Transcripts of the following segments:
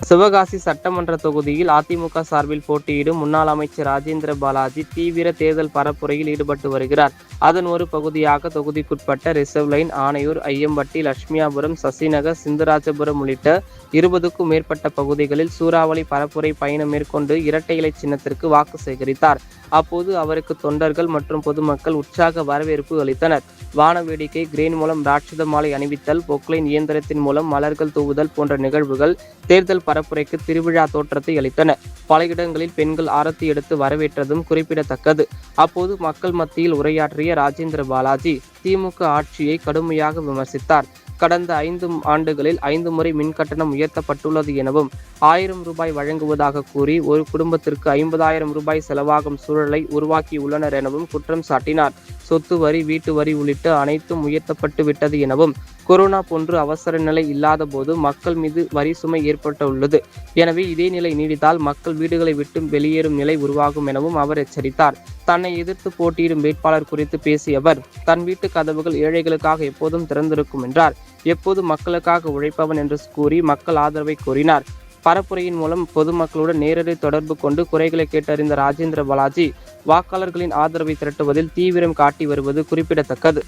சிவகாசி சட்டமன்ற தொகுதியில் அதிமுக சார்பில் போட்டியிடும் முன்னாள் அமைச்சர் ராஜேந்திர பாலாஜி தீவிர தேர்தல் பரப்புரையில் ஈடுபட்டு வருகிறார். அதன் ஒரு பகுதியாக தொகுதிக்குட்பட்ட ரிசர்வ் லைன், ஆணையூர், ஐயம்பட்டி, லட்சுமியாபுரம், சசிநகர், சிந்தராஜபுரம் உள்ளிட்ட 20க்கும் மேற்பட்ட பகுதிகளில் சூறாவளி பரப்புரை பயணம் மேற்கொண்டு இரட்டை இலை சின்னத்திற்கு வாக்கு சேகரித்தார். அப்போது அவருக்கு தொண்டர்கள் மற்றும் பொதுமக்கள் உற்சாக வரவேற்பு அளித்தனர். வான வேடிக்கை, கிரேன் மூலம் ராட்சத மாலை அணிவித்தல், பொக்லைன் இயந்திரத்தின் மூலம் மலர்கள் தூவுதல் போன்ற நிகழ்வுகள் தேர்தல் பரப்புரைக்கு திருவிழா தோற்றத்தை அளித்தன. பல இடங்களில் பெண்கள் ஆரத்தி எடுத்து வரவேற்றதும் குறிப்பிடத்தக்கது. அப்போது மக்கள் மத்தியில் உரையாற்றிய ராஜேந்திர பாலாஜி திமுக ஆட்சியை கடுமையாக விமர்சித்தார். கடந்த 5 ஆண்டுகளில் 5 முறை மின்கட்டணம் உயர்த்தப்பட்டுள்ளது எனவும் 1000 ரூபாய் வழங்குவதாக கூறி ஒரு குடும்பத்திற்கு 50,000 ரூபாய் செலவாகும் சூழலை உருவாக்கியுள்ளனர் எனவும் குற்றம் சாட்டினார். சொத்து வரி, வீட்டு வரி உள்ளிட்ட அனைத்தும் உயர்த்தப்பட்டு விட்டது எனவும், கொரோனா போன்று அவசர நிலை இல்லாத போது மக்கள் மீது வரி சுமை ஏற்பட்டுள்ளது. எனவே இதே நிலை நீடித்தால் மக்கள் வீடுகளை விட்டு வெளியேறும் நிலை உருவாகும் எனவும் அவர் எச்சரித்தார். தன்னை எதிர்த்து போட்டியிடும் வேட்பாளர் குறித்து பேசிய அவர், தன் வீட்டு கதவுகள் ஏழைகளுக்காக எப்போதும் திறந்திருக்கும் என்றார். எப்போது மக்களுக்காக உழைப்பவன் என்று கூறி மக்கள் ஆதரவை கோரினார். பரப்புரையின் மூலம் பொதுமக்களுடன் நேரடி தொடர்பு கொண்டு குறைகளை கேட்டறிந்த ராஜேந்திர பாலாஜி வாக்காளர்களின் ஆதரவை திரட்டுவதில் தீவிரம் காட்டி வருவது குறிப்பிடத்தக்கது.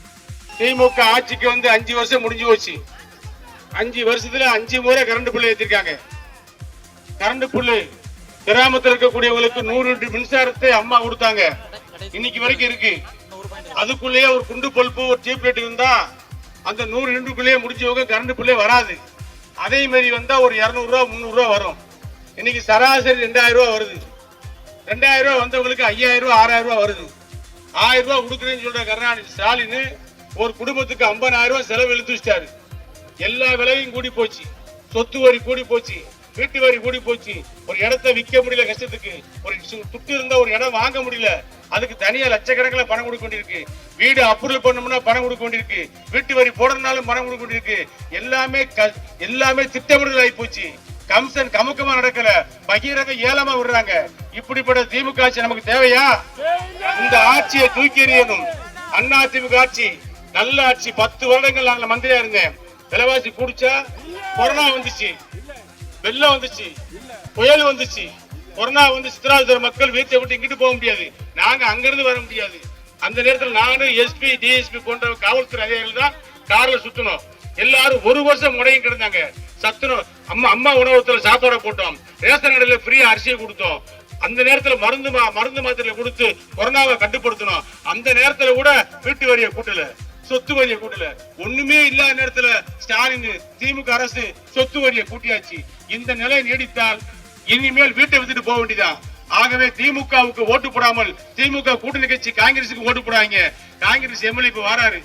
திமுக ஆட்சிக்கு 5 வருஷம் முடிஞ்சு போச்சு. 5 வருஷத்துல 5 முறை கரண்ட் பில் ஏற்றிருக்காங்க. கரண்ட் பில் கிராமத்தில் இருக்கக்கூடியவங்களுக்கு 100 யூனிட் மின்சாரத்தை அம்மா கொடுத்தாங்க. இன்னைக்கு வரைக்கும் இருக்கு. அதுக்குள்ளேயே ஒரு குண்டு பல்பு, ஒரு டியூப் லைட் இருந்தா அந்த 100 யூனிட்டுக்குள்ளேயே முடிஞ்சவங்க கரண்ட் பில்லே வராது. அதே மாதிரி வந்தா ஒரு 200 ரூபா 300 ரூபா வரும். இன்னைக்கு சராசரி 2000 ரூபா வருது. 2000 ரூபா வந்தவங்களுக்கு 5000 ரூபா 6000 ரூபா வருது. 1000 ரூபா கொடுக்குறேன்னு சொல்ற கருணாநிதி ஸ்டாலின் ஒரு குடும்பத்துக்கு 50,000 ரூபா செலவு இழுத்து வச்சிட்டாரு. எல்லா விலையும் கூடி போச்சு. சொத்து வரி கூடி போச்சு, வீட்டு வரி கூடி போச்சு. ஒரு இடத்தை விற்க முடியல கஷ்டத்துக்கு. ஒரு துட்டு இருந்தா ஒரு இடம் வாங்க முடியல. அதுக்கு தனியா லட்சக்கணக்கில் பணம் கொடுக்க வேண்டியிருக்கு. வீடு அப்ரூவல் பண்ணணும்னா பணம் கொடுக்க வேண்டியிருக்கு. வீட்டு வரி போடணும்னாலும் பணம் கொடுக்க வேண்டியிருக்கு. எல்லாமே திட்டமிடல் ஆகி போச்சு. கம்சன் கமுக்கமா நடக்கல, பகிரங்க ஏலமா விடுறாங்க. இப்படிப்பட்ட திமுக ஆட்சி நமக்கு தேவையா? இந்த ஆட்சியை தூக்கி எறியணும். அண்ணா திமுக ஆட்சி நல்ல ஆட்சி. 10 வருடங்கள் நாங்கள் மந்திரியா இருந்தேன். விலைவாசி கூடிச்சா? கொரோனா வந்துச்சு, வெள்ளம் வந்துச்சு, புயல் வந்துச்சு. கொரோனா வந்து சித்ராஜர் மக்கள் வீட்டை விட்டு இங்கிட்டு போக முடியாது. நாங்க அங்கிருந்து வர முடியாது. அந்த நேரத்தில் நானும் எஸ்பி, டிஎஸ்பி போன்ற காவல்துறை அதிகாரிகள் தான் கார்ல சுத்தணும். எல்லாரும் 1 வருஷம் முடையும் கிடந்தாங்க. சத்துணவு அம்மா உணவகத்துல சாப்பாடு போட்டோம். ரேஷன் கடையில ஃப்ரீயா அரிசியை கொடுத்தோம். அந்த நேரத்துல மருந்து மாத்திரை கொடுத்து கொரோனாவை கட்டுப்படுத்தணும். அந்த நேரத்துல கூட வீட்டு வரியை கூட்டல, சொத்து வரியை கூட்டல. ஒண்ணுமே இல்லாத நேரத்துல ஸ்டாலின் திமுக அரசு சொத்து வரியை கூட்டியாச்சு. இந்த நிலை நீடித்தால் இனிமேல் வீட்டை விட்டுட்டு போக வேண்டியதான். ஆகவே திமுகவுக்கு ஓட்டு போடாமல் திமுக கூட்டணி கட்சி காங்கிரசுக்கு ஓட்டு போடாங்க. காங்கிரஸ் எம்எல்ஏ இப்ப வராரு.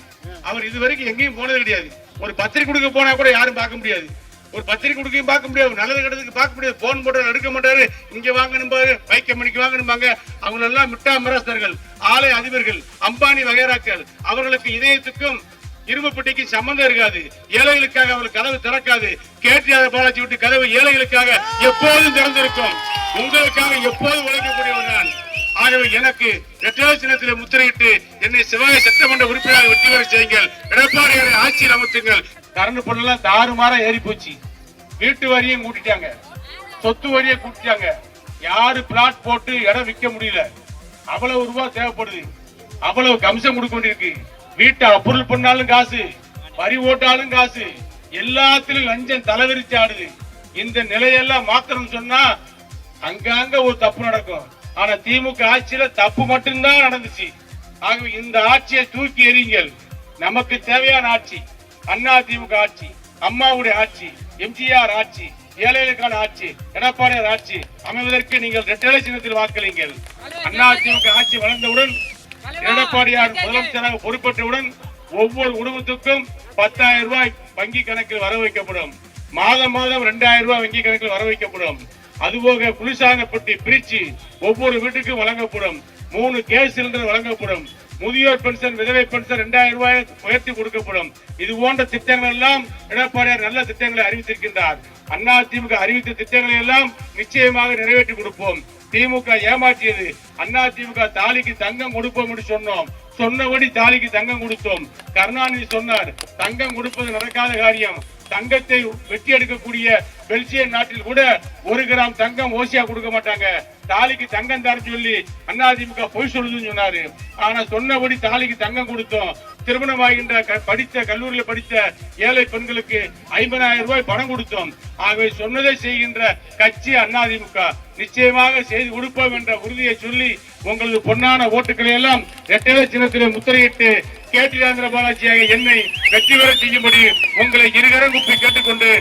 அவர் இதுவரைக்கும் எங்கேயும் போனது கிடையாது. ஒரு பத்திரிகை கொடுக்க போனா கூட யாரும் பார்க்க முடியாது. ஒரு பத்திரிகை கொடுக்கையும் பார்க்க முடியாது. நல்லது கெட்டதுக்கு பார்க்க முடியாது. போன் போட்டு எடுக்க மாட்டாரு. இங்க வாங்கணும் பாரு, பைக் கம்பெனிக்கு வாங்கணும்பாங்க. அவங்க எல்லாம் மிட்டா மராஸ்தர்கள், ஆலை அதிபர்கள், அம்பானி வகைராக்கள். அவர்களுக்கு இதயத்துக்கும் இரும்பு பெட்டிக்கு சம்பந்தம் இருக்காது. ஏழைகளுக்காக அவர்கள் கதவு திறக்காது. கேடிஆர் பாலாஜி விட்டு கதவு ஏழைகளுக்காக எப்போதும் திறந்திருக்கும். உங்களுக்காக எப்போதும் உழைக்கக்கூடியவர் நான். ஆகவே எனக்கு இரட்டை சின்னத்தில் முத்திரையிட்டு என்னை சிவகங்கை சட்டமன்ற உறுப்பினராக வெற்றி பெற செய்யுங்கள். எடப்பாடியாரை ஆட்சியில் அமர்த்துங்கள். கரண்ட் பொருள் தாறுமாறா ஏறி போச்சு. வீட்டு வரியும் கூட்டிட்டாங்க, சொத்து வரியை கூட்டிட்டாங்க. யாரு பிளாட் போட்டு இடம் விற்க முடியல. அவ்வளவு ரூபாய் தேவைப்படுது. அவ்வளவு கமிஷன் கொடுக்க வேண்டியிருக்கு. வீட்டை அப்ரூவல் பண்ணாலும் காசு, வரி ஓட்டாலும் காசு, எல்லாத்திலும் லஞ்சம் தலைவிரிச்சு ஆடுது. இந்த நிலையெல்லாம் மாத்தணும் சொன்னா அங்கங்க ஒரு தப்பு நடக்கும். ஆனா திமுக ஆட்சியில தப்பு மட்டும்தான் நடந்துச்சு. ஆகவே இந்த ஆட்சியை தூக்கி எறியுங்கள். நமக்கு தேவையான ஆட்சி அண்ணா திமுக ஆட்சி, அம்மாவுடைய ஆட்சி, எம்ஜிஆர் ஆட்சி, ஏழைகளுக்கான ஆட்சி, எடப்பாடியார் ஆட்சி அமைவதற்கு நீங்கள் இரட்டை சின்னத்தில் வாக்களிங்கள். அண்ணா திமுக ஆட்சி வளர்ந்தவுடன், எடப்பாடியார் முதலமைச்சராக பொறுப்பேற்றவுடன் ஒவ்வொரு குடும்பத்துக்கும் 10,000 ரூபாய் வங்கி கணக்கில் வர வைக்கப்படும். மாதம் 2,000 ரூபாய் வங்கி கணக்கில் வர வைக்கப்படும். அதுபோக குளிர்சாதன பெட்டி பிரிச்சு ஒவ்வொரு வீட்டுக்கும் வழங்கப்படும். 3 கேஸ் சிலிண்டர் வழங்கப்படும். முதியோர் பென்ஷன், விதவை பென்ஷன் 2,000 ரூபாய் உயர்த்தி கொடுக்கப்படும். இது போன்ற திட்டங்கள் எல்லாம் எடப்பாடியார் நல்ல திட்டங்களை அறிவித்திருக்கின்றார். அண்ணா திமுக அறிவித்த திட்டங்களை எல்லாம் நிச்சயமாக நிறைவேற்றி கொடுப்போம். திமுக ஏமாற்றியது. அண்ணா திமுக தாலிக்கு தங்கம் கொடுப்போம் என்று சொன்னோம். சொன்னபடி தாலிக்கு தங்கம் கொடுத்தோம். கருணாநிதி சொன்னார், தங்கம் கொடுப்பது நடக்காத காரியம். தங்கத்தை வெட்டி எடுக்கக்கூடிய பெல்ஜியம் நாட்டில் கூட 1 கிராம் தங்கம் ஓசியா கொடுக்க மாட்டாங்க. தாலிக்கு தங்கம் தரன்னு சொல்லி அதிமுக பொய் சொல்லுதுன்னு சொன்னாரு. ஆனா சொன்னபடி தாலிக்கு தங்கம் கொடுத்தோம். திருமணமாகின்ற படித்த கல்லூரியில படித்த ஏழை பெண்களுக்கு 50,000 ரூபாய் பணம் கொடுத்தோம். ஆகவே சொன்னதை செய்கின்ற கட்சி அதிமுக. நிச்சயமாக செய்து கொடுப்போம் என்ற உறுதியை சொல்லி உங்களது பொன்னான ஓட்டுக்களை எல்லாம் இரட்டை சின்னத்திலே முத்திரையிட்டு கேடி ராஜேந்திர பாலாஜியாக என்னை வெற்றி பெற செய்யும்படி உங்களை இருகரம் கூப்பி கேட்டுக்கொண்டு